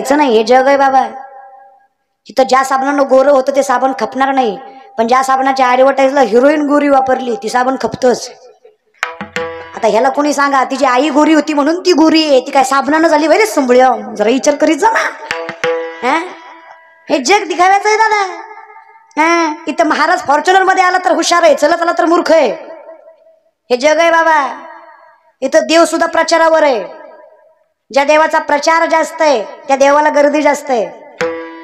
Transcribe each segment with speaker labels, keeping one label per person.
Speaker 1: घाबरायचं नाही, हे जग आहे बाबा. इथं ज्या साबणानं गोरं होतं ते साबण खपणार नाही, पण ज्या साबणाच्या ऍडव्हर्टाईजला हिरोईन गोरी वापरली ती साबण खपतच. आता ह्याला कोणी सांगा तिची आई गोरी होती म्हणून ती गोरी आहे, ती काय साबणानं झाली वैरेच संभळ्या, जरा विचार करीत जा ना. हे जग दिखाव्याचं आहे दादा. इथं महाराज फॉर्च्युनर मध्ये आला तर हुशार आहे, चलत आला तर मूर्ख आहे. हे जग आहे बाबा. इथं देव सुद्धा प्रचारावर आहे. ज्या देवाचा प्रचार जास्त आहे त्या देवाला गर्दी जास्त आहे.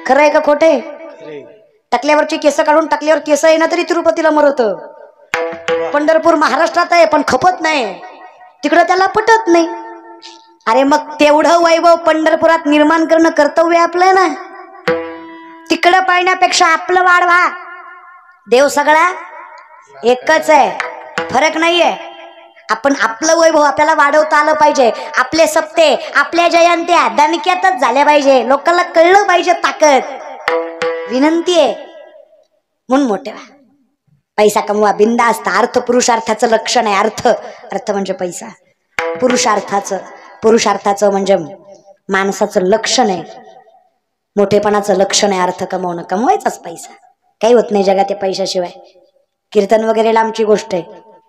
Speaker 1: खरं आहे का खोटे? टाकल्यावरची केस काढून टाकल्यावर केस आहे ना तरी तिरुपतीला मरत. पंढरपूर महाराष्ट्रात आहे पण खपत नाही, तिकडं त्याला पटत नाही. अरे मग तेवढं वैभव पंढरपुरात निर्माण करणं कर्तव्य आपलं ना. तिकडं पाळण्यापेक्षा आपलं वाढवा. देव सगळा एकच आहे, फरक नाहीये. आपण आपलं वैभव आपल्याला वाढवता आलं पाहिजे. आपले सप्ते आपल्या जयंत्या दणक्यातच झाल्या पाहिजे, लोकांना कळलं पाहिजे ताकद. विनंती आहे म्हणून मोठे व्हा. पैसा कमवा बिंदास्त. अर्थ पुरुषार्थाचं लक्षण आहे. अर्थ म्हणजे पैसा. पुरुषार्थाचं म्हणजे माणसाचं लक्षण आहे, मोठेपणाचं लक्षण आहे. अर्थ कमवणं, कमवायचाच पैसा. काही होत नाही जगात या पैशाशिवाय. कीर्तन वगैरे लांबची गोष्ट आहे,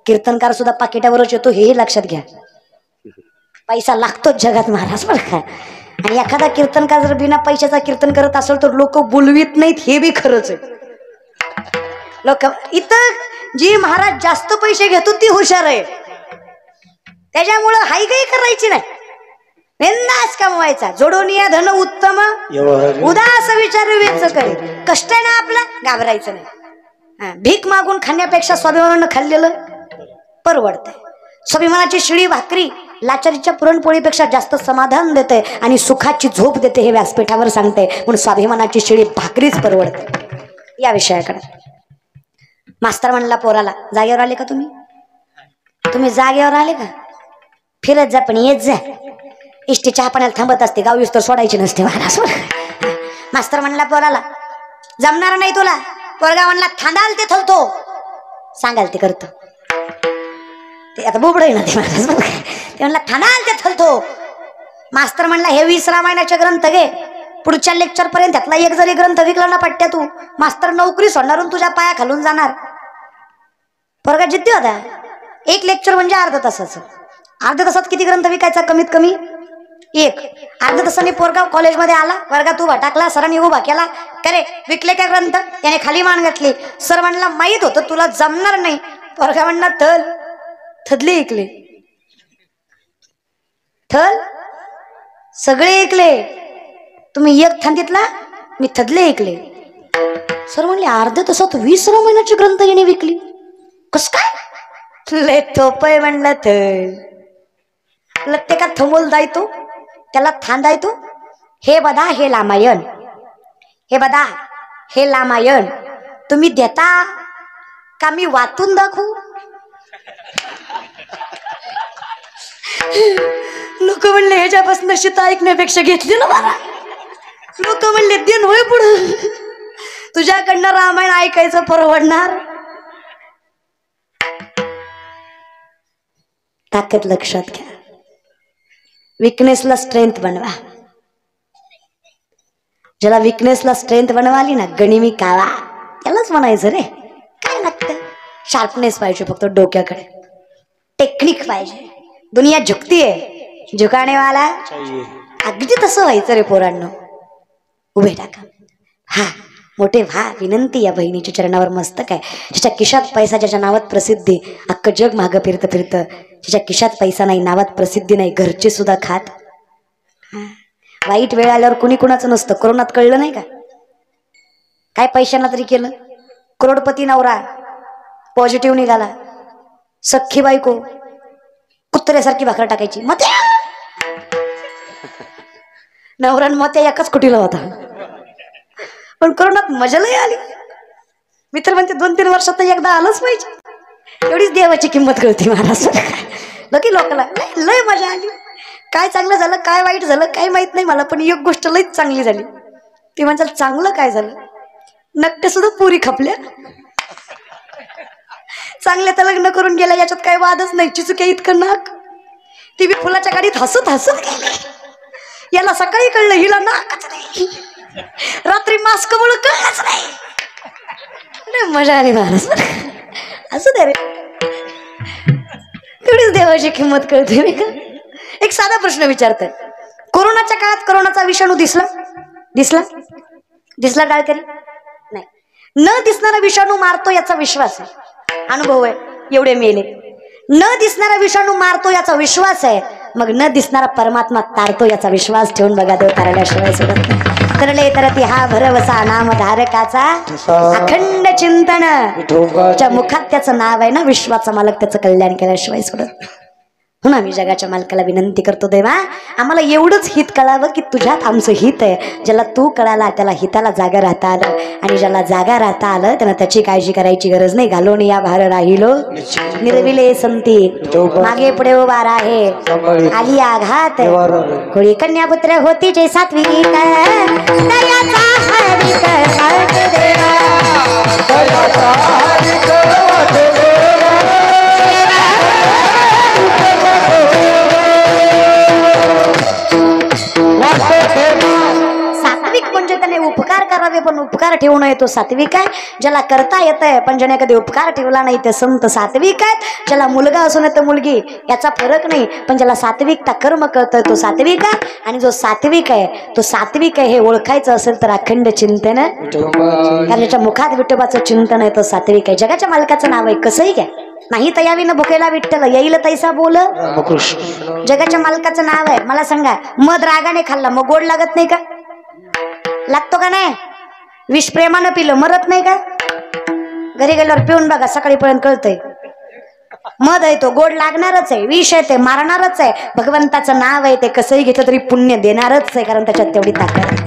Speaker 1: कीर्तनकार सुद्धा पाकिटावरच येतो हेही लक्षात घ्या. पैसा लागतोच जगात महाराज बरं का. आणि एखादा कीर्तनकार जर बिना पैशाचा कीर्तन करत असेल तर लोक बोलवीत नाहीत, हे बी खरंच आहे. लोक इथं जी महाराज जास्त पैसे घेतो ती हुशार आहे, त्याच्यामुळं हाई काही करायची नाही, बिंदास कमवायचा. जोडून या धन उत्तम उदास विचार वेच करे. कष्ट आहे ना आपला, घाबरायचं नाही. भीक मागून खाण्यापेक्षा स्वाभिमानानं खाल्लेलं परवडतंय. स्वाभिमानाची शिळी भाकरी लाचारीच्या पुरणपोळीपेक्षा जास्त समाधान देते आणि सुखाची झोप देते, हे व्यासपीठावर सांगते. म्हणून स्वाभिमानाची शिळी भाकरीच परवडते. या विषयाकडे मास्तर म्हणला पोराला, जागेवर आले का तुम्ही जागेवर आले का? फिरत जा पण येत जा. इष्टी चहा पाण्याला थांबत असते, गाव तर सोडायची नसते महाराज. मास्तर म्हणला पोराला, जमणार नाही तुला. पोरगा म्हणला, थांडाल ते थलतो, सांगाल ते करतो. ते आता बोबड आहे ना ते महाराज. ते म्हणला थांडाल ते थलतो. मास्तर म्हणला, हे 20 रामायणाचे ग्रंथ घे, पुढच्या लेक्चर पर्यंत त्यातला एक जरी ग्रंथ विकला ना पट्ट्या तू, मास्तर नोकरी सोडणारून तुझ्या पाया खालून जाणार. पोरगा जिद्दी होता. एक लेक्चर म्हणजे अर्धा तासाचं. अर्ध्या तासात किती ग्रंथ विकायचा? कमीत कमी एक. अर्ध्या तासाने पोरगा कॉलेजमध्ये आला, वर्गात उभा टाकला, सरांनी उभा केला, करे विकले का ग्रंथ? त्याने खाली मान घातली. सर म्हणला, माहित होतं तुला जमणार नाही. पोरगा म्हणला, थदले ऐकले, थल सगळे ऐकले, तुम्ही एक थांबीतला, मी थदले ऐकले. सर म्हणले, अर्ध्या तासात 20 रामायणाचे ग्रंथ याने विकली, कस काय? लय थोपय म्हणलं. थल का थमोल दायतो, त्याला थांदायतो. हे बघा हे रामायण, हे बघा हे रामायण तुम्ही देता का मी वाचून दाखवू? लोक म्हणले, ह्याच्यापासून सीता ऐकण्यापेक्षा घेतली ना मला. लोक म्हणले, दिन होय पुढं तुझ्याकडनं रामायण ऐकायचं परवडणार? ताकद लक्षात घ्या. विकनेसला स्ट्रेंथ बनवा. ज्याला विकनेसला स्ट्रेंथ बनवाली ना, गणिमी काळा, त्यालाच म्हणायचं रे. काय लागतं? शार्पनेस पाहिजे फक्त डोक्याकडे, टेक्निक पाहिजे. दुनिया झुकती आहे, झुकाने वाला अगदी तसं व्हायचं रे पोरांनो. उभे टाका. हा मोठे व्हा. विनंती या बहिणीच्या चरणावर मस्तक आहे. ज्याच्या खिशात पैसा, ज्याच्या नावात प्रसिद्धी, अख्खं जग मागं फिरतं फिरतं. ज्याच्या खिशात पैसा नाही, नावात प्रसिद्धी नाही, घरचे सुद्धा खात. वाईट वेळ आल्यावर कुणी कुणाचं नसतं. कोरोनात कळलं नाही का? काय पैशांना तरी केलं. करोडपती नवरा पॉझिटिव्ह निघाला, सख्खी बायको कुत्र्यासारखी भाकर टाकायची. मग नवरा मग एकाच कुटीला होता. पण कोरोनात मजा लय आली. मित्र म्हणते 2-3 वर्षात एकदा आलंच पाहिजे. एवढीच देवाची किंमत कळते महाराज. लकी लोकांना लय मजा आली. काय चांगलं झालं काय वाईट झालं काय माहित नाही मला, पण एक गोष्ट लईच चांगली झाली. ती म्हणजे चांगलं काय झालं, नकटे सुद्धा पुरी खपल्या. चांगल्या तर लग्न करून गेल्या, याच्यात काही वादच नाही. चिचुक्या इतकं नाक. ती बी फुलाच्या गाडीत हसत हसत गेली. याला सकाळी कळलं, हिला नाकच नाही, रात्री मास्क मुळे कळलंच नाही. मजा आली महाराज. असू दे रे, तेवढीच देवाची किंमत कळते नाही का. एक साधा प्रश्न विचारतोय, कोरोनाच्या काळात कोरोनाचा विषाणू दिसला दिसला दिसला डाळकरी नाही. न दिसणारा विषाणू मारतो याचा विश्वास आहे, अनुभव आहे, एवढे मेले. न दिसणारा विषाणू मारतो याचा विश्वास आहे, मग न दिसणारा परमात्मा तारतो याचा विश्वास ठेवून बघा, देव तारल्याशिवाय सोडत नाही. तरले तरती हा भरवसा नाम धारकाचा अखंड चिंतन, ज्या मुखात त्याचं नाव आहे ना विश्वाचा मालक, त्याचं कल्याण केल्याशिवाय सोडत. म्हणून आम्ही जगाच्या मालकाला विनंती करतो, देवा आम्हाला एवढंच हित कळावं की तुझ्यात आमचं हित आहे. ज्याला तू कळाला त्याला हिताला जागा राहता आलं, आणि ज्याला जागा राहता आलं त्यांना त्याची काळजी करायची गरज नाही. घालून या भार राहिलो निर्विले संती, मागे पुढे उभा राहे आली आघात. कोळी कन्या पुत्र होती जे सात्विक, दयाचा हरिक वाट देवा, दयाचा हरिक वाट देवा. सात्विक म्हणजे त्याने उपकार करावे पण उपकार ठेवू नये, तो सात्विक आहे. ज्याला करता येत आहे पण ज्याने कधी उपकार ठेवला नाही ते संत सात्विक आहेत. ज्याला मुलगा असून येतं मुलगी याचा फरक नाही, पण ज्याला सात्विकता कर्म कळतंय तो सात्विक आहे. आणि जो सात्विक आहे तो सात्विक आहे हे ओळखायचं असेल तर अखंड चिंतन, कारण ज्याच्या मुखात विठोबाचं चिंतन आहे तो सात्विक आहे. जगाच्या मालकाचं नाव आहे कसंही घ्या, नाही तयावी न भुकेला विठ्ठल येईल तैसा बोल. जगाच्या मालकाचं नाव आहे. मला सांगा, मध रागाने खाल्ला मग गोड लागत नाही का? लागतो का नाही? विष प्रेमानं पिलं मरत नाही का? घरी गेल्यावर पिऊन बघा, सकाळीपर्यंत कळतंय. मध आहे तो गोड लागणारच आहे, विष आहे ते मारणारच आहे. भगवंताचं नाव आहे ते कसंही घेतलं तरी पुण्य देणारच आहे, कारण त्याच्यात तेवढी ताकद.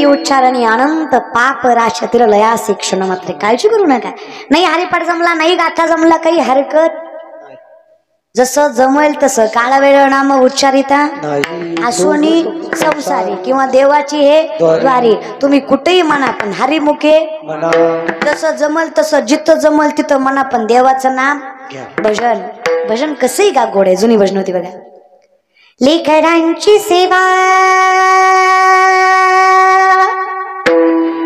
Speaker 1: उच्चारणी अनंत पाप राशतील लया शिक्षण मात्र काळजी करू नका. नाही हरिपाठ जमला, नाही गाथा जमला, काही हरकत. जसं जमेल तसं काळा वेळ नाम उच्चारिता आसोनी संसारी किंवा देवाची हे द्वारी, तुम्ही कुठेही म्हणा पण हरिमुखे. जसं जमल तसं जिथं जमल तिथं म्हणा पण देवाचं नाम. भजन भजन कसंही गा गोड आहे, जुनी भजन होती बघा. लेकरांची सेवा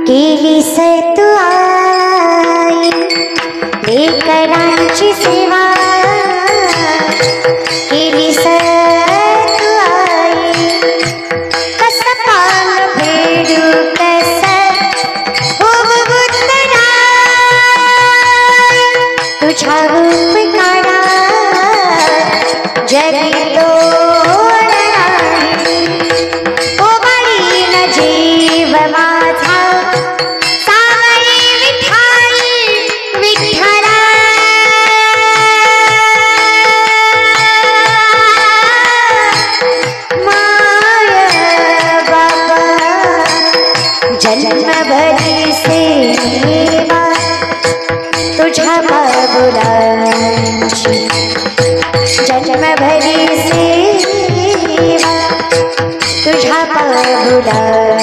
Speaker 1: केली सतु आई, लेकरांची सेवा केली सतु आई. कस पान फेडू कस उतरा, तुझ्या रूप काढा जरी तोड नाही. ओ बाळीन जीव माझा तुझ्या बाबुलांची, जन्मभरी सेवा तुझ्या बाबुलांची.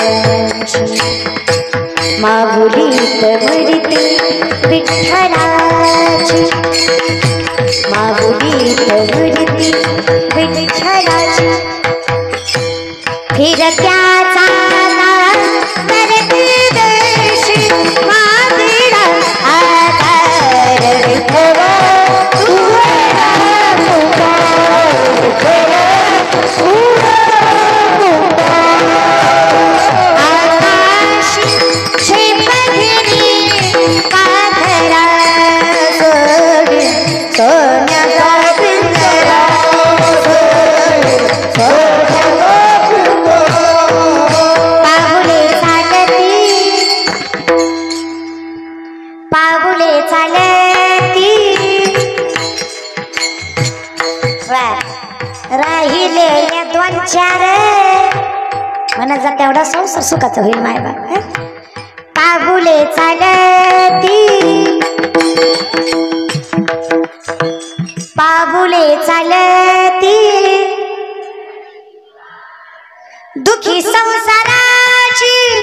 Speaker 1: माहुलीत मरते विठ्ठलाची, माहुलीत मरते विठ्ठलाची. फिरत्याचा विचार मनाचा तेवढा संसार सुखाचा होईल माय बाप पाहुले चालती पाहुले चालती दुखी संसाराची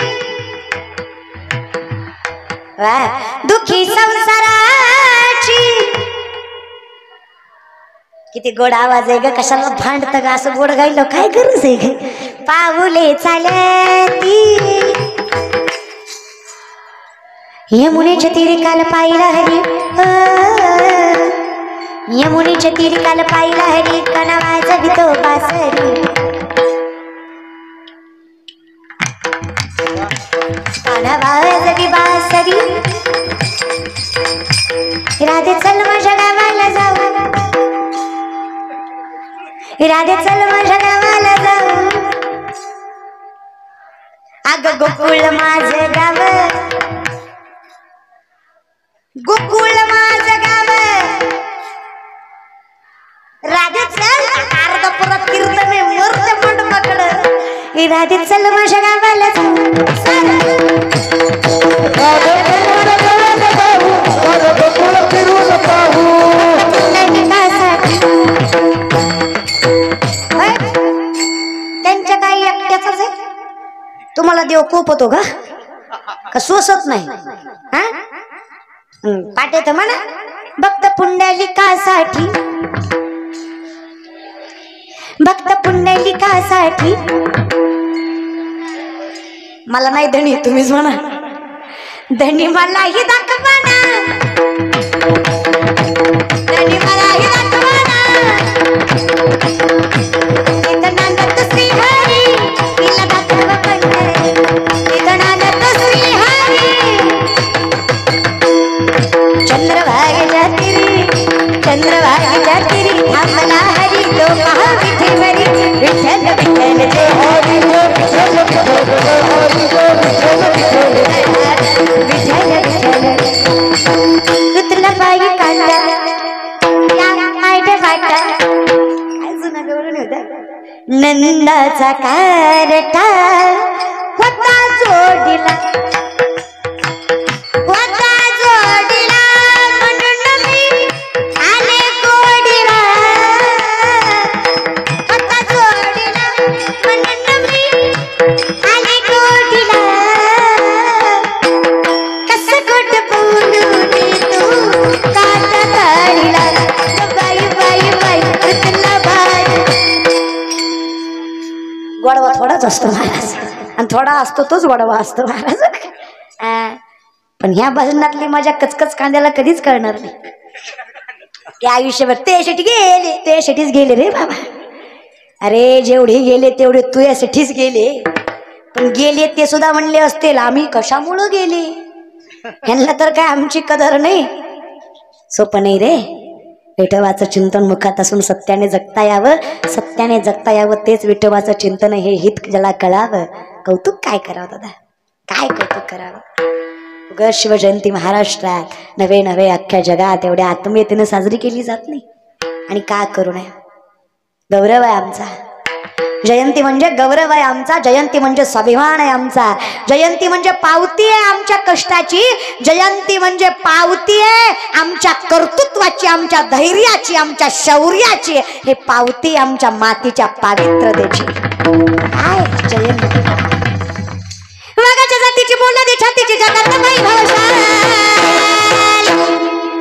Speaker 1: दुखी संसाराची किती गोड आवाज आहे ग कशाला भांडत ग असं गोड गायलं काय गरज आहे ग पाऊले चालती यमुनेच्या तीरी काल पाहिला हरी यमुनेच्या तीरी काल पाहिला हरी कणावाचा गीतो बासरी कणावाचा बासरी राधे चल माझ्या गावाला जाऊ राधे चल माझ्या गावाला जाऊ अग गोकुळ माझं गाव गोकुळ माझं गाव राधे चल अर्ध परत कीर्तने मरते मंडपाकडं राधे चल माझ्या गावाला त्यांच्या काही एकट्याच आहे तुम्हाला देव कोप होतो का सोसत नाही हा पाटे तर म्हणा भक्त पुंडलिकासाठी भक्त पुंडलिकासाठी मला नाही धनी तुम्हीच म्हणा धनी मलाही दाखवाना धनी मलाही दाखवाना इथं नांदत श्रीहरी तिला दाखवा पंढरी इथं नांदत श्रीहरी चंद्रभागेच्या तिरी थांबला हरी तो महाविठेवरी विठ्ठल विठ्ठल जय हरी विठ्ठल विठ्ठल तुतला पायी कांदा वाटा नंदाचा कारटा होता जोडीला म्हणून मी आले गोडीला होता जोडीला म्हणून मी आले गोडीला कसं गोड बोलून तू काटा काढीला बाई बाई बाई तुला बाई गोडवा थोडाच असतो महाराज आणि थोडा असतो तोच गोडवा असतो महाराज पण ह्या भजनातली माझ्या कचकच कांद्याला कधीच कळणार नाही ते आयुष्यभर त्यासाठीच गेले रे बाबा अरे जेवढे गेले तेवढे तुझ्यासाठीच गेले पण गेले ते सुद्धा म्हणले असतील आम्ही कशामुळं गेले ह्यांना तर काय आमची कदर नाही सोपं नाही रे विठोबाचं चिंतन मुखात असून सत्याने जगता यावं तेच विठोबाचं चिंतन हे हित ज्याला कळावं कौतुक काय करावं दादा काय कौतुक करावं ग शिवजयंती महाराष्ट्रात नवे अख्ख्या जगात एवढ्या आत्मीयतेने साजरी केली जात नाही आणि का करू नये गौरव आहे आमचा जयंती म्हणजे गौरव आहे आमचा जयंती म्हणजे स्वाभिमान आहे आमचा जयंती म्हणजे पावती आहे आमच्या कष्टाची जयंती म्हणजे पावती आहे आमच्या कर्तृत्वाची आमच्या धैर्याची आमच्या शौर्याची हे पावती आमच्या मातीच्या पावित्र्यतेची काय जयंती वाघाच्या जातीची बोलादी छातीची जगात बाई भावशाल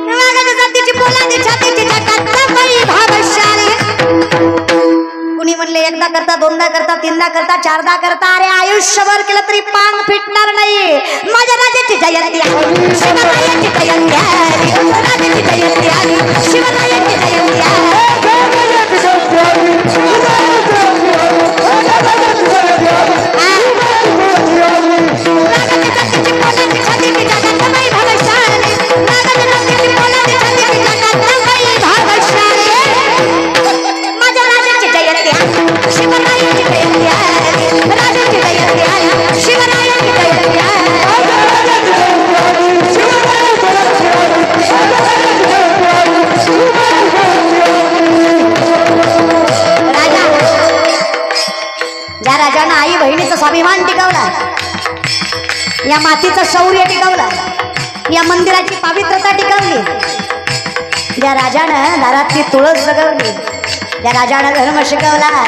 Speaker 1: वाघाच्या जातीची बोलादी छातीची जगात बाई भावशाल कुणी म्हणले एकदा करता दोनदा करता तीनदा करता चारदा करता अरे आयुष्यभर केलं तरी पांग फिटणार नाही माझ्या राजाची जयंती आहे शिवरायांची जयंती आहे राजाची जयंती आहे शिवरायांची जयंती आहे शिवरायांची जयंती आहे मातीचं शौर्य टिकवलं, या मंदिराची पवित्रता टिकवली, ज्या राजानं दारातली तुळस जगवली, ज्या राजानं धर्म शिकवला,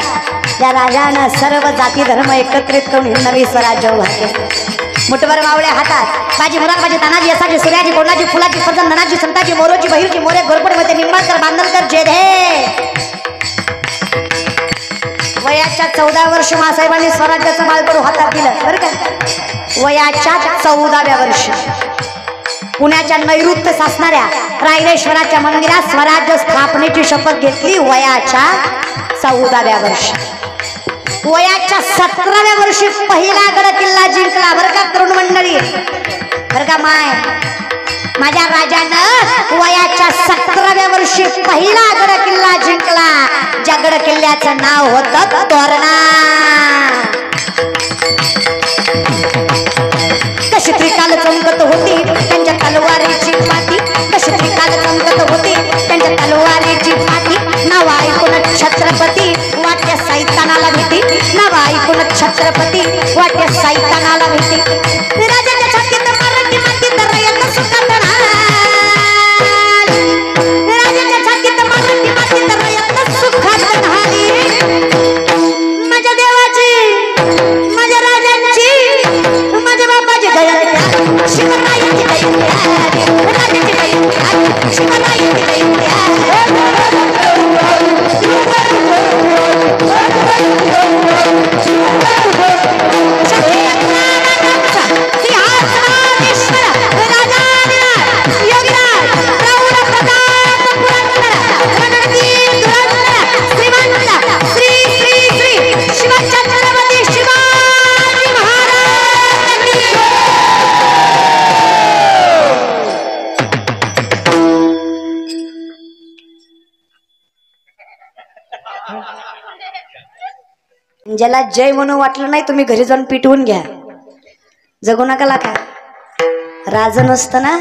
Speaker 1: ज्या राजानं सर्व जाती धर्म एकत्रित करून नवी स्वराज्य उभा केलं. मुठभर मावळे हातात बाजी मुराबाजी तानाजी असाजी सूर्याजी कोणाची फुलाची फजन धनाची संताची मोरोची बहिरची मोरे गोरपडमध्ये निंबाळकर बांधलकर जेधे. वयाच्या 14 वर्ष मासाहेबांनी स्वराज्याचं मालकरू हातात दिलं बरं का. वयाच्या 14व्या वर्षी पुण्याच्या नैऋत्य सासणाऱ्या रायरेश्वराच्या मंदिरात स्वराज्य स्थापनेची शपथ घेतली. वयाच्या 14व्या वर्षी. वयाच्या 17व्या वर्षी पहिला गड किल्ला जिंकला बरं का तरुण मंडळी, बरं का. माझ्या राजानं वयाच्या 17व्या वर्षी पहिला गड किल्ला जिंकला, ज्या गड किल्ल्याचं नाव होतं तोरणा. कशी त्रिकाल चमकत होती त्यांच्या तलवारीची पाती, कशी त्रिकाल चमकत होती त्यांच्या तलवारीची पाती. नाव ऐकून छत्रपती वाट्या सैतानाला भीती, नाव ऐकून छत्रपती वाट्या सैतानाला भीती. राजाच्या छातीत मराठी माती तर रयत सुखात ढाली, राजाच्या छातीत मराठी माती तर रयत सुखात ढाली. माझ्या देवाची, माझ्या राजांची, माझ्या बापाची दया, शिवरायांची दया, राजाची दया, शिवरायांची दया. ज्याला जय म्हणून वाटलं नाही तुम्ही घरी जाऊन पिटवून घ्या, जगू नका लाका. राज नसतं ना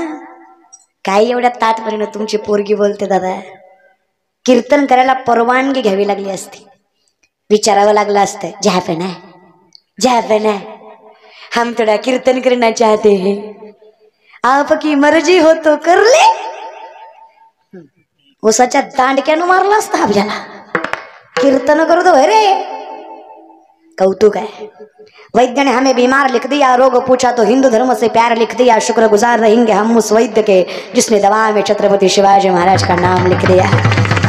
Speaker 1: काही एवढ्या ताटपर्यंत तुमची पोरगी बोलते दादा. कीर्तन करायला परवानगी घ्यावी लागली असती, विचारावं लागलं असतं. जहाँ पे ना हम थोड़ा कीर्तन करना चाहते हैं, आपकी मर्जी हो तो कर ले. उसाच्या दांडक्यानं मारलं असतं आपल्याला. कीर्तन करू दो रे. कौतुक है. वैद्य ने हमें बीमार लिख दिया, रोग पूछा तो हिंदू धर्म से प्यार लिख दिया. शुक्र गुजार रहेंगे हम उस वैद्य के जिसने दवा में छत्रपति शिवाजी महाराज का नाम लिख दिया.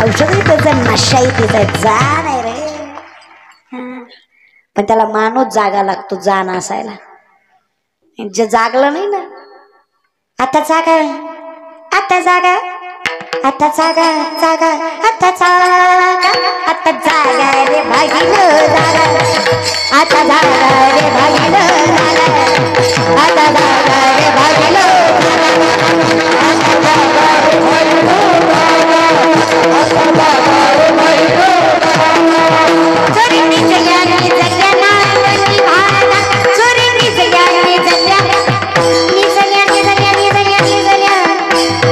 Speaker 1: औषधी त्याचं नशाई तिचं जाण आहे रे, पण त्याला माणूस जागा लागतो जाण असायला. जे जागलं नाही ना, आता जागा, आता जागा, आता जागा, जागा, आता जागा, आता जागा रे भागीनो जागा, आता जागा रे भागीनो जागा, आता जागा रे भागीनो जागा, आता जागा रे भागीनो जागा, आता जागा रे भागीनो जागा. चोरी निजल्या निजल्या नावाची भागा, चोरी निजल्या निजल्या, निजल्या निजल्या निजल्या निजल्या,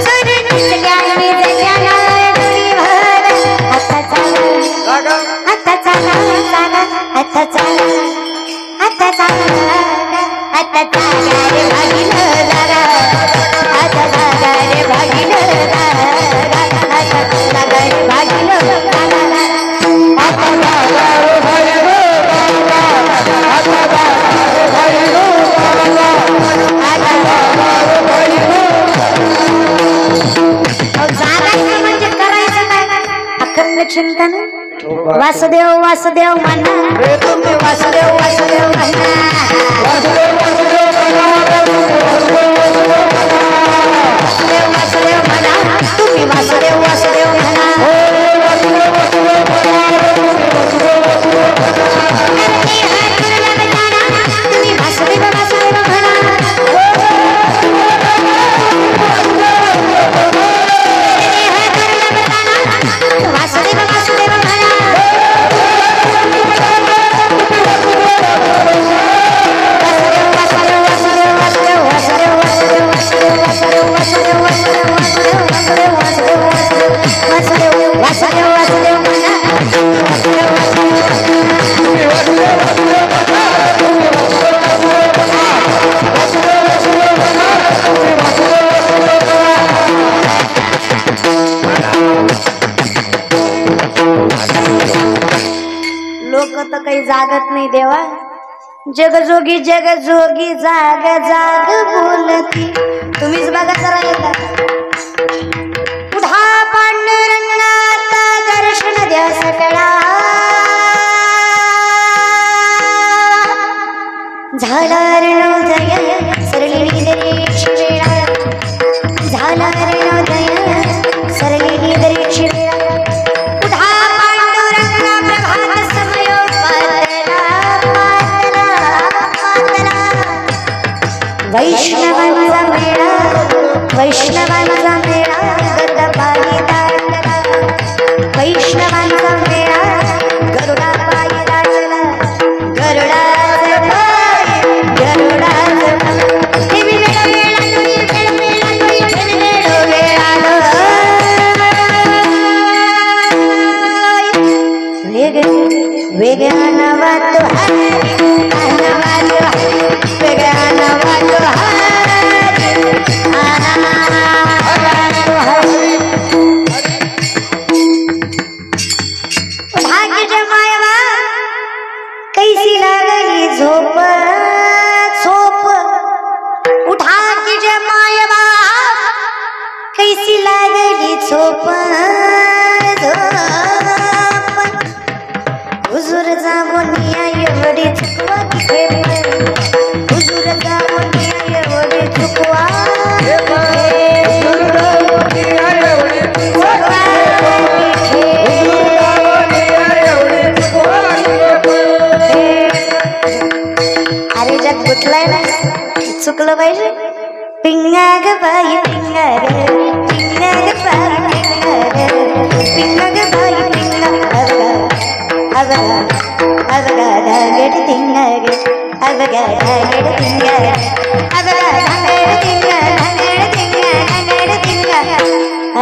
Speaker 1: चोरी निजल्या निजल्या नावाची भागा. आता जागा, आता जागा, जागा, आता जागा, आता जागा, आता जागा रे भागीनो जागा, आता जागा रे भागीनो जागा, आता जागा रे भागीनो जागा, आता जागा रे भागीनो जागा, आता जागा रे भागीनो जागा, आता जागा रे भागीनो. जागायचं म्हणजे करायचं काय? अखंड चिंतन. वासुदेव वासुदेव म्हणा, तुम्ही वासुदेव वासुदेव म्हणा, वासुदेव वासुदेव म्हणा, तुम्ही वासुदेव वासुदेव म्हणा. तुम्ही वासुदेव वासुदेव म्हणा. वासुदेव वासुदेव म्हणा. वासुदेव वासुदेव वासुदेव वासुदेव वासुदेव काही जागत नाही देवा. जगजोगी जगजोगी जाग जाग बोलती. तुम्हीच बघा जरा येता. उठा पांडुरंगाचा दर्शन द्या सकळा. झाला रणोदय सरली दरीची वेळा. झाला रणोदय सरली दरीची वेळा. उठा पांडुरंगा प्रभात समयो पातला पातला पातला. वैष्णवांचा मेळा वैष्णवांचा मेळा गरुडापायी दाटला. वैष्णवांचा मेळा गरुडापायी दाटला. गरुडाचा पाय गरुडाचा पाय. वेळा वेगाना वाटतो वेगाना वाटतो भाग्य मायवा कैसी लागली झोप झोप. उठा की जे मायवा कैसी लागली झोप झोप. हुजूर जावनिया एवढी चुकवा हुजूर जावनिया एवढी चुकवा. अरे जग गुतलाय ना चुकलं पाहिजे. पिंगा ग बाई पिंगा ग पिंगा ग बाई पिंगा ग पिंगा ग बाई पिंगा. अवगा अवगा धागड तिंगाग अवगा धागड तिंगाग अवगा धागड तिंगा धागड तिंगा धागड तिंगा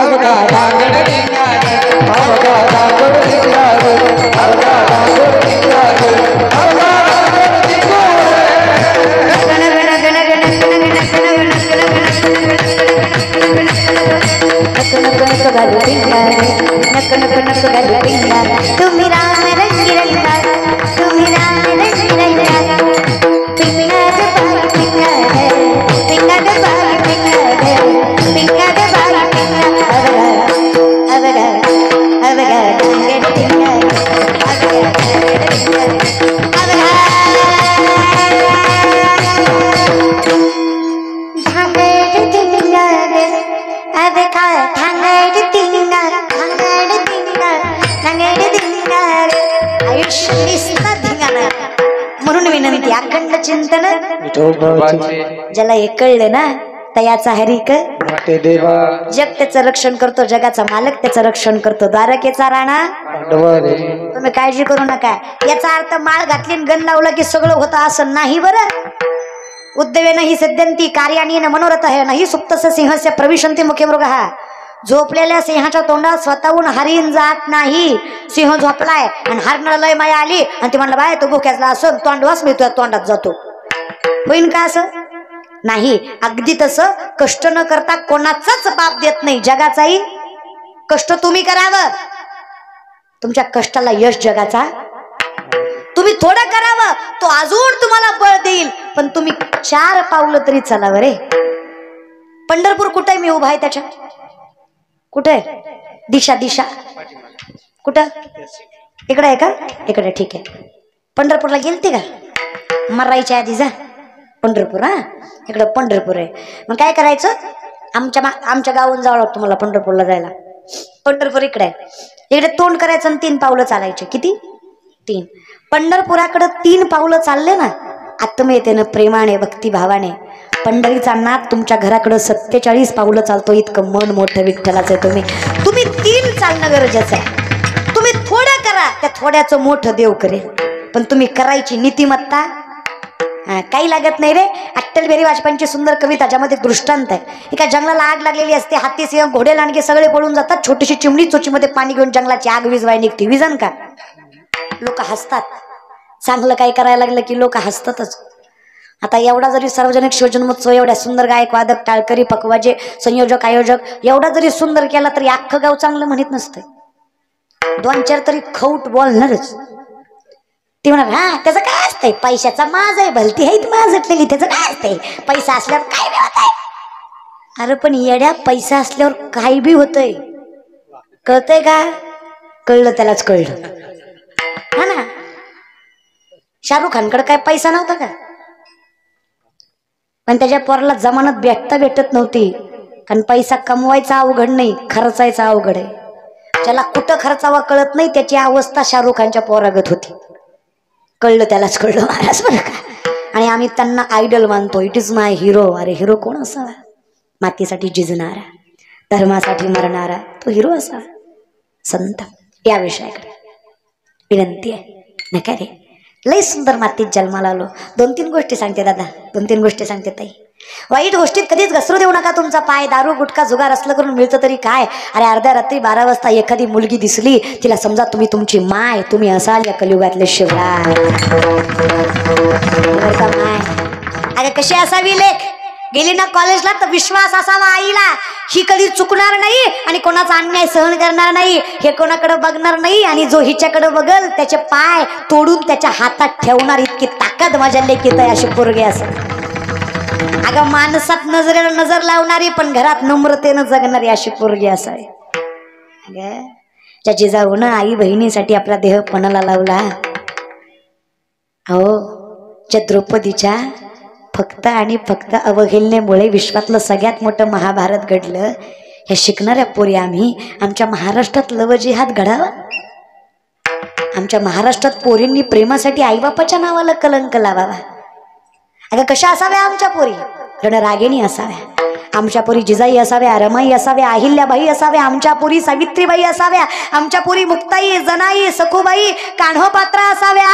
Speaker 1: अवगा धागड तिंगाग अवगा धागड तिंगाग अवगा धागड तिंगाग अवगा धागड तिंगाग. गण गण गण गण गण गण गण नक नक नक गाली पिंगा. तुम्ही राम रंगी रंगा तुम्ही राम रंगी रंगा. पिंगा ग बाई पिंगा पिंगा ग बाई पिंगा पिंगा ग बाई पिंगा. अवगा अवगा धागड पिंगा अवगा धागड पिंगा अवगा धागड पिंगा अवगा धागड पिंगा धागड पिंगा धागड पिंगा. आयुष्य निस्ता धिंगाणा. म्हणून विनंती अखंड चिंतन ज्याला हे कळले ना तयाचा हरिक देवा. जग त्याचं रक्षण करतो जगाचा मालक त्याचं रक्षण करतो. द्वारकेचा राणा तुम्ही काळजी करू नका. याचा अर्थ माळ घातली गण लावलं की सगळं होतं असं नाही. बरं उद्देवेन ही सिद्ध्यंती कार्याणी मनोरथ आहे नाही सुप्तस्य सिंहस्य प्रविशन्ति मुखे मृगः. झोपलेल्या सिंहाच्या तोंडात स्वतःहून हरिण जात नाही. सिंह झोपलाय आणि हरण लय माया आली आणि ती म्हणलं बाय तो भुक्यातला असं तोंडवास मी तुझ्या तोंडात जातो. होईन का असं नाही. अगदी तसं कष्ट न करता कोणाचाच बाप देत नाही. जगाचाही कष्ट तुम्ही करावं. तुमच्या कष्टाला यश जगाचा. तुम्ही थोडं करावं तो अजून तुम्हाला बळ देईल. पण तुम्ही 4 पावलं तरी चलावं रे. पंढरपूर कुठे मी उभा आहे त्याच्या कुठे दिशा दिशा कुठं इकडे आहे का. इकडे ठीक आहे. पंढरपूरला गेलते का मरायच्या आधी जा पंढरपूर. हा इकडं पंढरपूर आहे. मग काय करायचं आमच्या गावून जावं लागतं मला पंढरपूरला जायला. पंढरपूर इकडे आहे. इकडे तोंड करायचं आणि 3 पावलं चालायचे. किती 3. पंढरपुराकडे 3 पावलं चालले ना आत्मेतेनं प्रेमाने भक्तिभावाने पंढरीचा नाथ तुमच्या घराकडे 47 पावलं चालतो. इतकं मन मोठं विठ्ठलाचं आहे. तुम्ही 3 चालणं गरजेचं आहे. तुम्ही थोडं करा त्या थोड्याचं मोठं देव करेल. पण तुम्ही करायची नीतिमत्ता काही लागत नाही रे. अटल बिहारी वाजपेयींची सुंदर कविता ज्यामध्ये दृष्टांत आहे. एका जंगलाला आग लागलेली असते. हाती सिंह घोडे लांडगे सगळे पळून जातात. छोटीशी चिमणी चोचीमध्ये पाणी घेऊन जंगलाची आग विझवाय निघते. विजन का लोक हसतात. चांगलं काय करायला लागलं की लोक हसतातच. आता एवढा जरी सार्वजनिक शिवजन्मोत्सव एवढ्या सुंदर गायक वादक टाळकरी पकवाजे संयोजक आयोजक एवढा जरी सुंदर केला तरी अख्खं गाव चांगलं म्हणत नसतं. 2-4 तरी खौट बोलणारच. ती म्हणा हा त्याचं काय असतंय, पैशाचा माज आहे, भलती आहे माजटलेली, त्याचं काय असतंय, पैसा असल्यावर काय बी होत आहे. अरे पण येड्या, पैसा असल्यावर काही बी होतंय, कळतंय का? कळलं त्यालाच कळलं. हा ना, शाहरुख खानकडे काय पैसा नव्हता का, पण त्याच्या पोराला जमानत भेटत नव्हती, कारण पैसा कमवायचा अवघड नाही, खर्चायचा अवघड आहे. ज्याला कुठं खर्चावा कळत नाही त्याची अवस्था शाहरुख खानच्या पोरागत होती. कळलं त्यालाच कळलं महाराज बरं का. आणि आम्ही त्यांना आयडल मानतो, इट इज माय हिरो. अरे हिरो कोण असावा? मातीसाठी झिजणारा, धर्मासाठी मरणारा तो हिरो असावा, संत. या विषयाकडे विनंती आहे. नका रे, लय सुंदर मातीत जन्माला आलो. 2-3 गोष्टी सांगते दादा, 2-3 गोष्टी सांगते ताई. वाईट गोष्टीत कधीच घसरू देऊ नका तुमचा पाय. दारू गुटखा जुगार असलं करून मिळतं तरी काय. अरे अर्ध्या रात्री 12 वाजता एखादी मुलगी दिसली, तिला समजा तुम्ही तुमची माय, तुम्ही असाल या कलियुगातले शिवराय. अरे कशी असावी लेख, गेली ना कॉलेजला तर विश्वास असावा आईला, ही कधी चुकणार नाही आणि कोणाचा अन्याय सहन करणार नाही, हे कोणाकडे बघणार नाही, आणि जो हिच्याकडे बघल त्याचे पाय तोडून त्याच्या हातात ठेवणार इतकी ताकद माझ्या लेकीत आहे. अशी पोरगी असं. अगं माणसात नजरेला नजर लावणारी पण घरात नम्रतेनं जगणारी अशी पोरगी असावी. अगं ज्या जिजाऊनं आई बहिणीसाठी आपला देह पणाला लावला, हो ज्या द्रौपदीच्या फक्त आणि फक्त अवहेलनेमुळे विश्वातलं सगळ्यात मोठं महाभारत घडलं, हे शिकणाऱ्या पोरी आम्ही आमच्या महाराष्ट्रात लवजिहाद घडावा. आमच्या महाराष्ट्रात पोरींनी प्रेमासाठी आईबापाच्या नावाला कलंक लावावा. अगं कशा असाव्या आमच्या पोरी? रणरागिणी असाव्या, आमच्या पोरी जिजाई असाव्या, रमाई असाव्या, अहिल्याबाई असाव्या, आमच्या पोरी सावित्रीबाई असाव्या, आमच्या पोरी मुक्ताई, जनाई, सखुबाई, कान्होपात्रा असाव्या.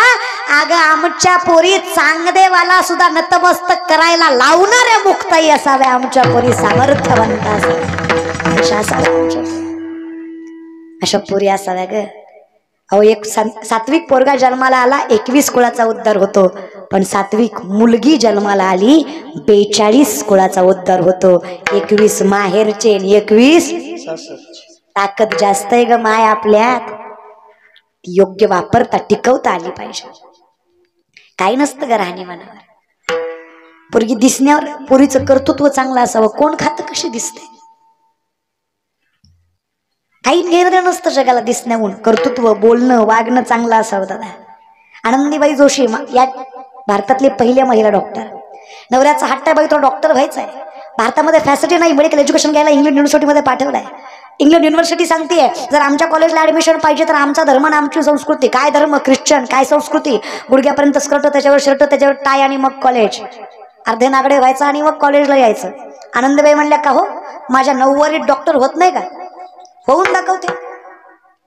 Speaker 1: अगं आमच्या पोरी चांगदेवाला सुद्धा नतमस्तक करायला लावणाऱ्या मुक्ताई असाव्या, आमच्या पोरी सामर्थ्यवंत असाव्या. अशा असाव्या, अशा पोरी असाव्या ग. अहो एक सात्विक पोरगा जन्माला आला 21 कुळाचा उद्धार होतो, पण सात्विक मुलगी जन्माला आली 42 कुळाचा उद्धार होतो. 21 माहेरचे 21 ताकद जास्त आहे ग माय आपल्यात. योग्य वापरता टिकवता आली पाहिजे. काही नसतं ग राहणीमानावर. पोरगी दिसण्यावर पोरीचं कर्तृत्व चांगलं असावं. कोण खातं कशी दिसते, काही घेणं नसतं जगाला दिसण्याहून. कर्तृत्व, बोलणं, वागणं चांगलं असावं दादा. आनंदीबाई जोशी या भारतातली पहिल्या महिला डॉक्टर. नवऱ्याचा हट्ट बाई तो डॉक्टर व्हायचा आहे. भारतामध्ये फॅसिलिटी नाही, मेडिकल एज्युकेशन घ्यायला इंग्लंड युनिव्हर्सिटीमध्ये पाठवलाय. इंग्लंड युनिव्हर्सिटी सांगतेय जर आमच्या कॉलेजला ऍडमिशन पाहिजे तर आमचा धर्म आणि आमची संस्कृती. काय धर्म? ख्रिश्चन. काय संस्कृती? गुडघ्यापर्यंत स्कर्ट, त्याच्यावर शर्ट, त्याच्यावर टाय आणि मग कॉलेज. अर्धे नागडे व्हायचं आणि मग कॉलेजला यायचं. आनंदबाई म्हणल्या का हो माझ्या 9वारीत डॉक्टर होत नाही का? होऊन दाखवते.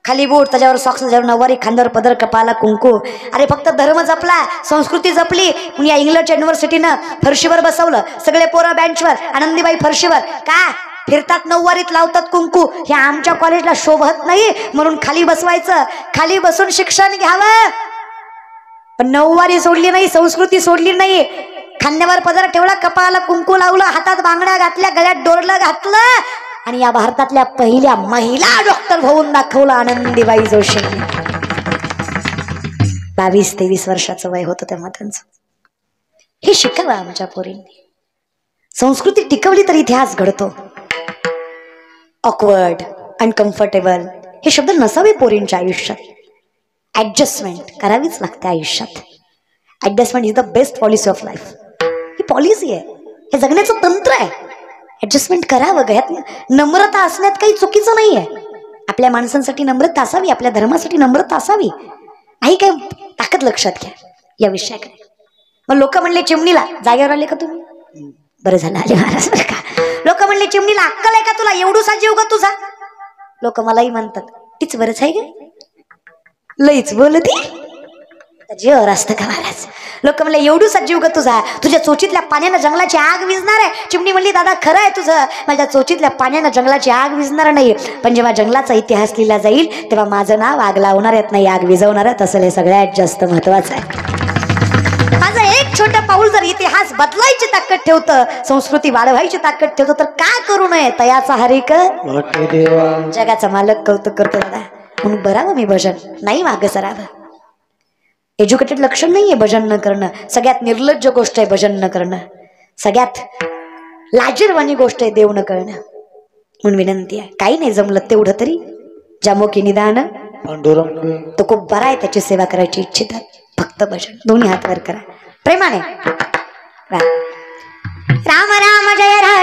Speaker 1: खाली बूट, त्याच्यावर सॉक्स, त्याच्यावर 9वारी, खांद्यावर पदर, कपाला कुंकू. अरे फक्त धर्म जपला, संस्कृती जपली. या इंग्लंडच्या युनिव्हर्सिटीनं फरशीवर बसवलं, सगळे पोरं बेंचवर, आनंदीबाई फरशीवर. का फिरतात 9वारीत, लावतात कुंकू. हे आमच्या कॉलेजला शोभत नाही म्हणून खाली बसवायचं, खाली बसून शिक्षण घ्यावं. पण 9वारी सोडली नाही, संस्कृती सोडली नाही. खांद्यावर पदर ठेवला, कपाळाला कुंकू लावलं, हातात बांगड्या घातल्या, गळ्यात डोरलं घातलं, आणि या भारतातल्या पहिल्या महिला डॉक्टर होऊन दाखवलं आनंदीबाई जोशी. 22-23 वर्षाचं वय होतं तेव्हा त्यांचं. हे शिकावं आमच्या पोरींनी. संस्कृती टिकवली तर इतिहास घडतो. ऑकवर्ड, अनकम्फर्टेबल हे शब्द नसावे पोरींच्या आयुष्यात. ऍडजस्टमेंट करावीच लागते आयुष्यात. Adjustment is the best policy of life. He policy आहे, हे जगण्याचं तंत्र आहे. ऍडजस्टमेंट करावं. गयात नम्रता असण्यात काही चुकीचं नाही आहे. आपल्या माणसांसाठी नम्रता असावी, आपल्या धर्मासाठी नम्रता असावी. आई काय ताकद लक्षात घ्या या विषयाकडे. मग लोक म्हणले चिमणीला, जागेवर आले का तुम्ही? बरं झालं आले महाराज बरं का. लोक म्हणले चिमणीला अक्कल आहे का तुला, एवढूसा जीव ग तुझा? लोक मलाही म्हणतात तीच बरंच आहे ग, लईच बोलती, जीवर असतं का महाराज? लोक म्हणले एवढूसा जीव ग तुझा, तुझ्या चोचीतल्या पाण्यानं जंगलाची आग विझणार आहे. चिमणी म्हणली दादा खरं आहे तुझं, माझ्या चोचीतल्या पाण्यानं जंगलाची आग विझणार नाही, पण जेव्हा जंगलाचा इतिहास लिहिला जाईल तेव्हा माझं नाव आग लावणाऱ्यात नाही आग विझवणाऱ्यात असेल. हे सगळ्यात जास्त महत्वाचं आहे. माझं एक छोटं पाऊल जर इतिहास बदलायची ताकद ठेवतं, संस्कृती वाढवायची ताकद ठेवतं, तर का करू नये? तयाचा हरिक जगाचा मालक कौतुक करतो दादा. म्हणून बरावं मी भजन नाही मागं सरावं. एज्युकेटेड लक्षण नाहीये भजन न करणं. सगळ्यात निर्लज्ज गोष्ट आहे भजन न करणं. सगळ्यात लाजीरवाणी गोष्ट आहे देव न कळणं. म्हणून विनंती आहे, काही नाही जमलं तेवढं तरी जामोकी निदान तो खूप बरा आहे, त्याची सेवा करायची इच्छितात. फक्त भजन दोन्ही हात वर करा प्रेमाने. राम राम जय राम